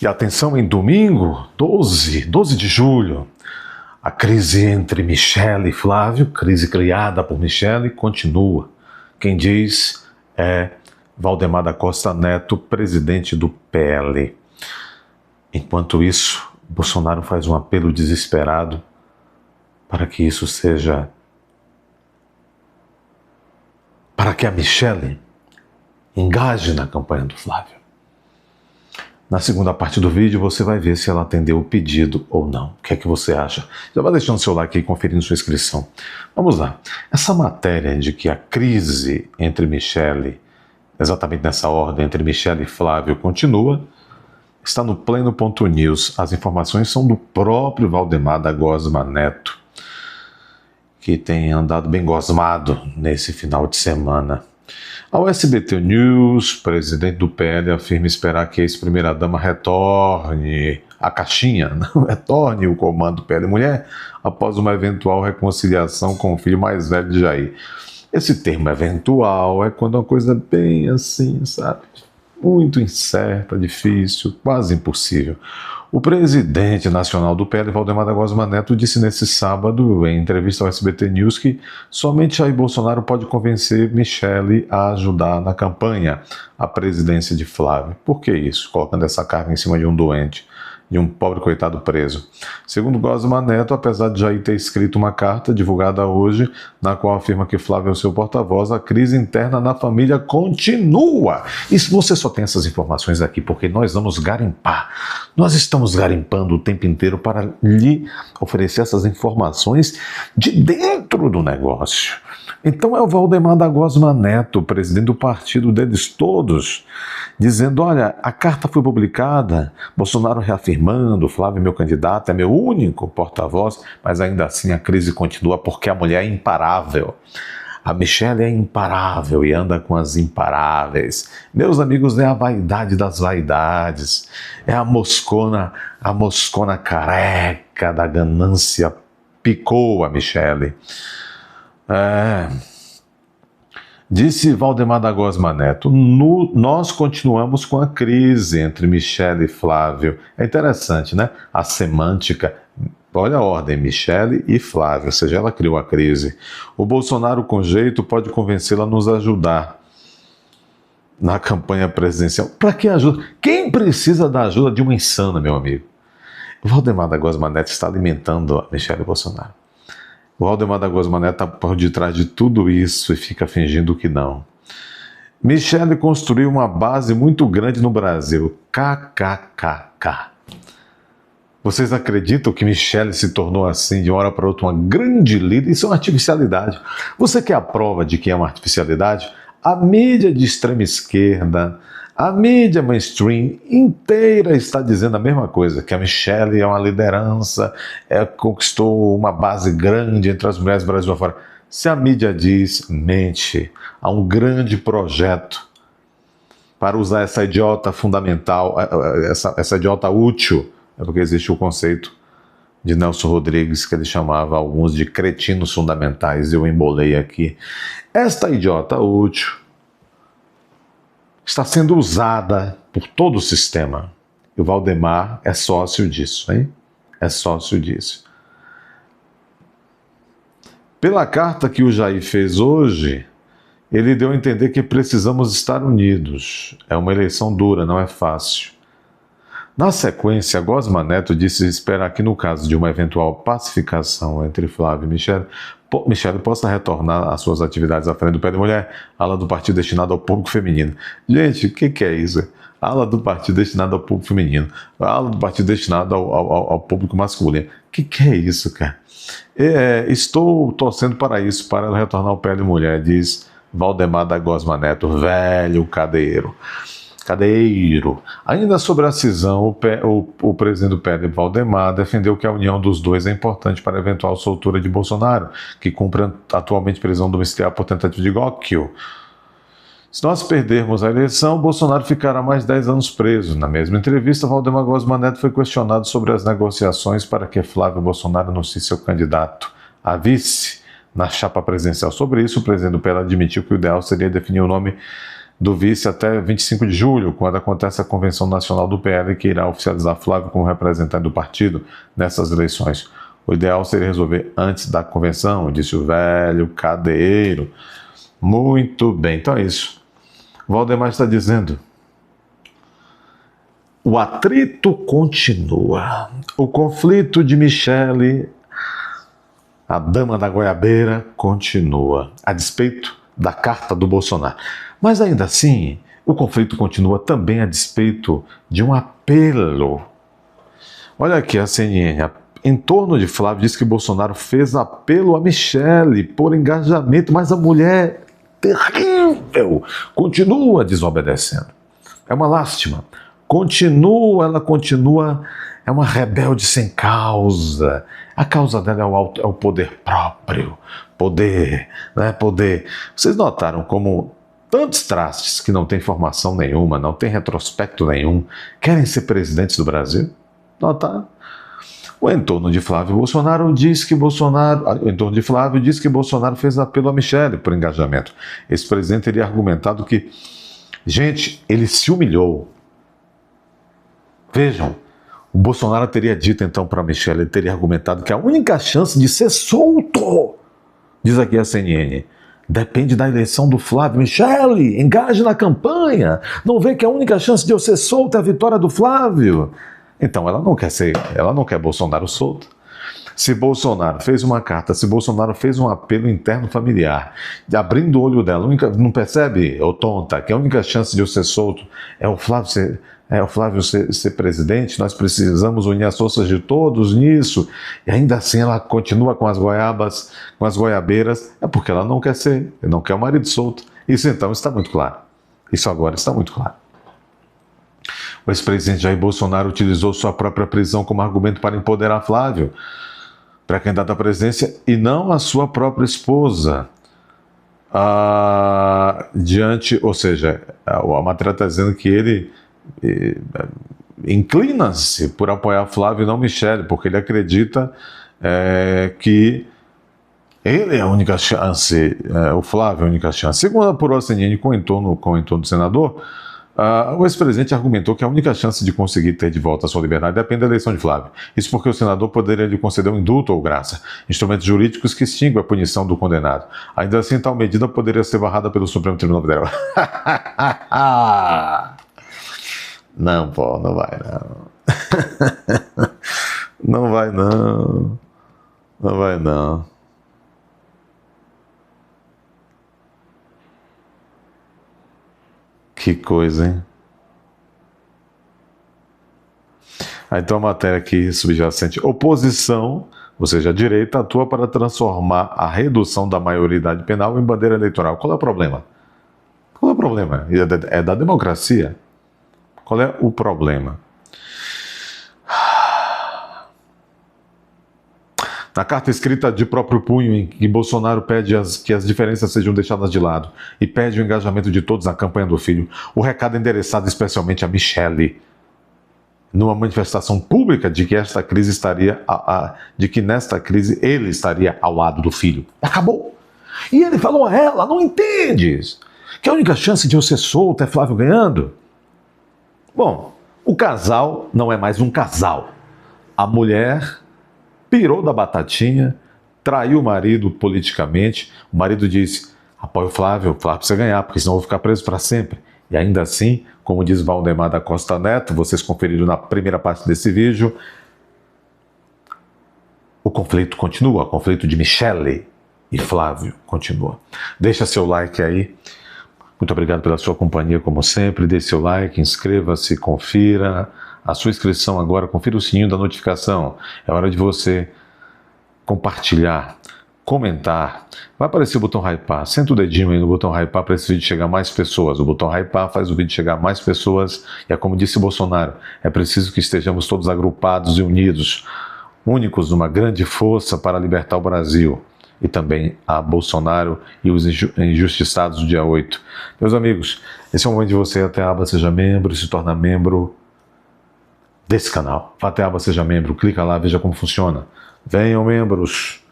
E atenção, em domingo, 12 de julho, a crise entre Michele e Flávio, crise criada por Michele, continua. Quem diz é Valdemar da Costa Neto, presidente do PL. Enquanto isso, Bolsonaro faz um apelo desesperado para que isso seja... para que a Michele engaje na campanha do Flávio. Na segunda parte do vídeo você vai ver se ela atendeu o pedido ou não. O que é que você acha? Já vai deixando seu like e conferindo sua inscrição. Vamos lá. Essa matéria de que a crise entre Michele, exatamente nessa ordem, entre Michele e Flávio continua, está no Pleno.news. As informações são do próprio Valdemar da Gosma Neto, que tem andado bem gosmado nesse final de semana. Ao SBT News, presidente do PL afirma esperar que a ex-primeira-dama retorne a caixinha, não retorne o comando do PL Mulher após uma eventual reconciliação com o filho mais velho de Jair. Esse termo eventual é quando uma coisa bem assim, sabe? Muito incerta, difícil, quase impossível. O presidente nacional do PL, Valdemar da Gosma Neto, disse nesse sábado, em entrevista ao SBT News, que somente Jair Bolsonaro pode convencer Michele a ajudar na campanha à presidência de Flávio. Por que isso? Colocando essa carga em cima de um doente, de um pobre coitado preso. Segundo Gosma Neto, apesar de Jair ter escrito uma carta divulgada hoje, na qual afirma que Flávio é o seu porta-voz, a crise interna na família continua. E você só tem essas informações aqui porque nós vamos garimpar. Nós estamos garimpando o tempo inteiro para lhe oferecer essas informações de dentro do negócio. Então é o Valdemar da Gosma Neto, presidente do partido deles todos, dizendo, olha, a carta foi publicada, Bolsonaro reafirmando, Flávio é meu candidato, é meu único porta-voz, mas ainda assim a crise continua porque a mulher é imparável. A Michele é imparável e anda com as imparáveis. Meus amigos, é a vaidade das vaidades, é a moscona careca da ganância, picou a Michele. Disse Valdemar da Gosma Neto, nós continuamos com a crise entre Michele e Flávio. É interessante, né? A semântica, olha a ordem, Michele e Flávio, ou seja, ela criou a crise. O Bolsonaro com jeito pode convencê-la a nos ajudar na campanha presidencial. Para que ajuda? Quem precisa da ajuda de uma insana, meu amigo? O Valdemar da Gosma Neto está alimentando a Michele Bolsonaro. O Valdemar da Gosma Neto está por detrás de tudo isso e fica fingindo que não. Michele construiu uma base muito grande no Brasil. KKKK. Vocês acreditam que Michele se tornou assim de uma hora para outra uma grande líder? Isso é uma artificialidade. Você quer a prova de que é uma artificialidade? A mídia de extrema esquerda, a mídia mainstream inteira está dizendo a mesma coisa, que a Michele é uma liderança, conquistou uma base grande entre as mulheres do Brasil afora. Se a mídia diz, mente, há um grande projeto para usar essa idiota fundamental, essa idiota útil, é porque existe o conceito de Nelson Rodrigues, que ele chamava alguns de cretinos fundamentais, eu embolei aqui. Esta idiota útil está sendo usada por todo o sistema. E o Valdemar é sócio disso, hein? É sócio disso. Pela carta que o Jair fez hoje, ele deu a entender que precisamos estar unidos. É uma eleição dura, não é fácil. Na sequência, Gosma Neto disse esperar que, no caso de uma eventual pacificação entre Flávio e Michele possa retornar às suas atividades à frente do PL Mulher, ala do partido destinado ao público feminino. Gente, o que é isso? Ala do partido destinado ao público feminino, ala do partido destinado ao público masculino. O que é isso, cara? Estou torcendo para isso, para ela retornar ao PL Mulher, diz Valdemar da Gosma Neto, velho cadeiro. Ainda sobre a cisão, o presidente do PL, Valdemar, defendeu que a união dos dois é importante para a eventual soltura de Bolsonaro, que cumpre atualmente prisão domiciliar por tentativa de golpe. Se nós perdermos a eleição, Bolsonaro ficará mais 10 anos preso. Na mesma entrevista, Valdemar Gosma Neto foi questionado sobre as negociações para que Flávio Bolsonaro anuncie seu candidato a vice na chapa presidencial. Sobre isso, o presidente do PL admitiu que o ideal seria definir o nome do vice até 25 de julho, quando acontece a Convenção Nacional do PL, que irá oficializar Flávio como representante do partido nessas eleições. O ideal seria resolver antes da convenção, disse o velho cadeiro. Muito bem, então é isso. Valdemar está dizendo: o atrito continua. O conflito de Michele, a dama da goiabeira, continua, a despeito da carta do Bolsonaro. Mas ainda assim, o conflito continua também a despeito de um apelo. Olha aqui a CNN. Em torno de Flávio, diz que Bolsonaro fez apelo a Michele por engajamento, mas a mulher, terrível, continua desobedecendo. É uma lástima. Ela continua, é uma rebelde sem causa. A causa dela é o poder próprio. Poder, né? Poder. Vocês notaram como tantos trastes que não têm formação nenhuma, não têm retrospecto nenhum, querem ser presidentes do Brasil? Notaram? O entorno de Flávio diz que Bolsonaro fez apelo a Michele por engajamento. Esse presidente teria argumentado que, gente, ele se humilhou. Vejam, o Bolsonaro teria dito então para Michele, ele teria argumentado que a única chance de ser solto, diz aqui a CNN, depende da eleição do Flávio. Michele, engaje na campanha. Não vê que a única chance de eu ser solto é a vitória do Flávio? Então ela não quer Bolsonaro solto. Se Bolsonaro fez uma carta, se Bolsonaro fez um apelo interno familiar, abrindo o olho dela, não percebe, ô tonta, que a única chance de eu ser solto é o Flávio ser presidente, nós precisamos unir as forças de todos nisso, e ainda assim ela continua com as goiabeiras, é porque ela não quer o marido solto. Isso então está muito claro. Isso agora está muito claro. O ex-presidente Jair Bolsonaro utilizou sua própria prisão como argumento para empoderar Flávio, pré-candidato à presidência, e não a sua própria esposa. Ou seja, a matéria está dizendo que ele inclina-se por apoiar Flávio e não Michele, porque ele acredita que ele é a única chance, o Flávio é a única chance. Segundo apurou a CNN com o entorno do senador, o ex-presidente argumentou que a única chance de conseguir ter de volta a sua liberdade depende da eleição de Flávio. Isso porque o senador poderia lhe conceder um indulto ou graça, instrumentos jurídicos que extinguem a punição do condenado. Ainda assim, tal medida poderia ser barrada pelo Supremo Tribunal Federal. Não, pô, não vai não. Não vai não. Não vai não. Que coisa, hein? Então a matéria aqui subjacente: oposição, ou seja, a direita, atua para transformar a redução da maioridade penal em bandeira eleitoral. Qual é o problema? Qual é o problema? É da democracia. Qual é o problema? Na carta escrita de próprio punho, em que Bolsonaro pede que as diferenças sejam deixadas de lado e pede o engajamento de todos na campanha do filho, o recado é endereçado especialmente a Michele, numa manifestação pública de que nesta crise ele estaria ao lado do filho. Acabou. E ele falou a ela: não entendes que a única chance de eu ser solto é Flávio ganhando? Bom, o casal não é mais um casal. A mulher pirou da batatinha, traiu o marido politicamente. O marido disse: apoio o Flávio precisa ganhar, porque senão eu vou ficar preso para sempre. E ainda assim, como diz Valdemar da Costa Neto, vocês conferiram na primeira parte desse vídeo, o conflito continua, o conflito de Michele e Flávio continua. Deixa seu like aí. Muito obrigado pela sua companhia, como sempre. Dê seu like, inscreva-se, confira a sua inscrição agora, confira o sininho da notificação. É hora de você compartilhar, comentar. Vai aparecer o botão hypar. Senta o dedinho aí no botão hypar para esse vídeo chegar a mais pessoas. O botão hypar faz o vídeo chegar a mais pessoas. E é como disse Bolsonaro, é preciso que estejamos todos agrupados e unidos, únicos numa grande força para libertar o Brasil. E também a Bolsonaro e os injustiçados do dia 8. Meus amigos, esse é o momento de você ir até a aba Seja Membro e se tornar membro desse canal. Vá até a aba Seja Membro, clica lá, veja como funciona. Venham membros!